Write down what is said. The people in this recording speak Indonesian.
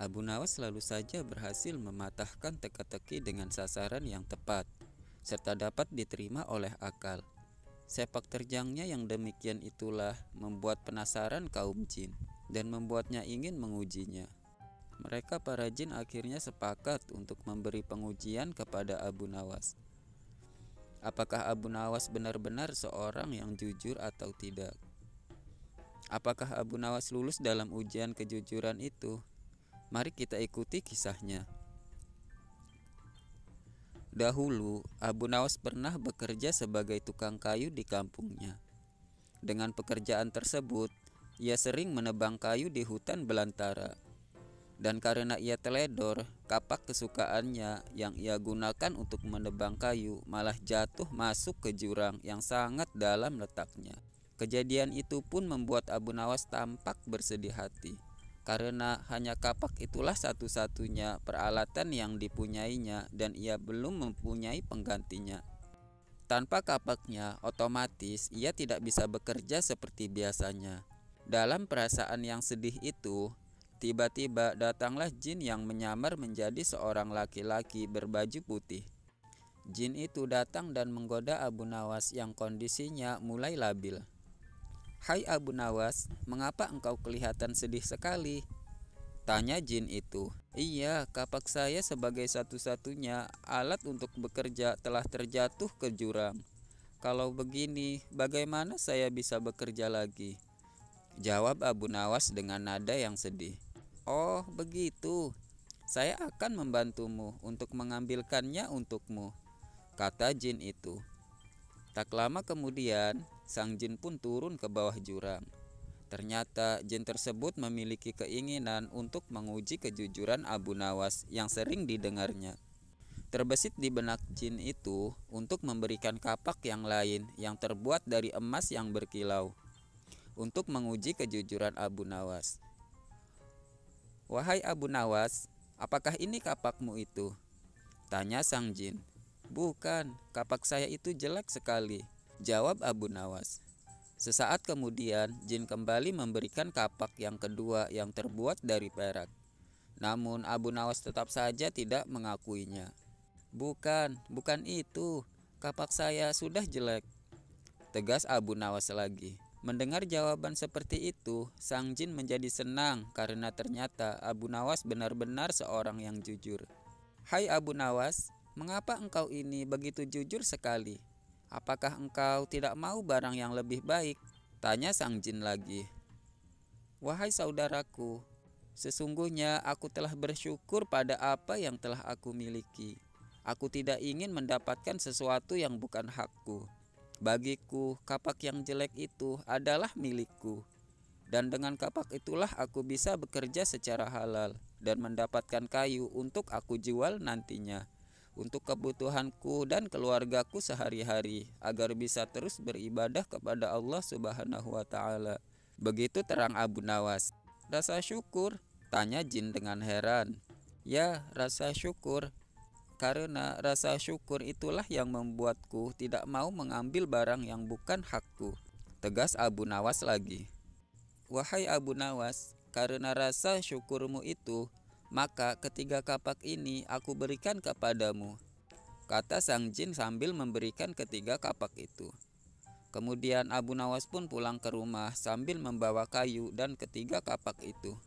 Abu Nawas selalu saja berhasil mematahkan teka-teki dengan sasaran yang tepat, serta dapat diterima oleh akal. Sepak terjangnya yang demikian itulah membuat penasaran kaum jin dan membuatnya ingin mengujinya. Mereka para jin akhirnya sepakat untuk memberi pengujian kepada Abu Nawas. Apakah Abu Nawas benar-benar seorang yang jujur atau tidak? Apakah Abu Nawas lulus dalam ujian kejujuran itu? Mari kita ikuti kisahnya. Dahulu, Abu Nawas pernah bekerja sebagai tukang kayu di kampungnya. Dengan pekerjaan tersebut, ia sering menebang kayu di hutan belantara. Dan karena ia teledor, kapak kesukaannya yang ia gunakan untuk menebang kayu malah jatuh masuk ke jurang yang sangat dalam letaknya. Kejadian itu pun membuat Abu Nawas tampak bersedih hati, karena hanya kapak itulah satu-satunya peralatan yang dipunyainya dan ia belum mempunyai penggantinya. Tanpa kapaknya, otomatis ia tidak bisa bekerja seperti biasanya. Dalam perasaan yang sedih itu, tiba-tiba datanglah jin yang menyamar menjadi seorang laki-laki berbaju putih. Jin itu datang dan menggoda Abu Nawas yang kondisinya mulai labil. "Hai Abu Nawas, mengapa engkau kelihatan sedih sekali?" tanya jin itu. "Iya, kapak saya sebagai satu-satunya alat untuk bekerja telah terjatuh ke jurang. Kalau begini, bagaimana saya bisa bekerja lagi?" jawab Abu Nawas dengan nada yang sedih. "Oh, begitu. Saya akan membantumu untuk mengambilkannya untukmu," kata jin itu. Tak lama kemudian, sang jin pun turun ke bawah jurang. Ternyata jin tersebut memiliki keinginan untuk menguji kejujuran Abu Nawas yang sering didengarnya. Terbesit di benak jin itu untuk memberikan kapak yang lain yang terbuat dari emas yang berkilau untuk menguji kejujuran Abu Nawas. "Wahai Abu Nawas, apakah ini kapakmu itu?" tanya sang jin. "Bukan, kapak saya itu jelek sekali," jawab Abu Nawas. Sesaat kemudian, jin kembali memberikan kapak yang kedua yang terbuat dari perak. Namun Abu Nawas tetap saja tidak mengakuinya. Bukan itu. Kapak saya sudah jelek," tegas Abu Nawas lagi. Mendengar jawaban seperti itu, sang jin menjadi senang karena ternyata Abu Nawas benar-benar seorang yang jujur. "Hai Abu Nawas, mengapa engkau ini begitu jujur sekali? Apakah engkau tidak mau barang yang lebih baik?" tanya sang jin lagi. "Wahai saudaraku, sesungguhnya aku telah bersyukur pada apa yang telah aku miliki. Aku tidak ingin mendapatkan sesuatu yang bukan hakku. Bagiku, kapak yang jelek itu adalah milikku. Dan dengan kapak itulah aku bisa bekerja secara halal dan mendapatkan kayu untuk aku jual nantinya, untuk kebutuhanku dan keluargaku sehari-hari, agar bisa terus beribadah kepada Allah Subhanahu wa Ta'ala." Begitu terang Abu Nawas. "Rasa syukur?" tanya jin dengan heran. "Ya, rasa syukur. Karena rasa syukur itulah yang membuatku tidak mau mengambil barang yang bukan hakku," tegas Abu Nawas lagi. "Wahai Abu Nawas, karena rasa syukurmu itu, maka ketiga kapak ini aku berikan kepadamu," kata sang jin sambil memberikan ketiga kapak itu. Kemudian Abu Nawas pun pulang ke rumah sambil membawa kayu dan ketiga kapak itu.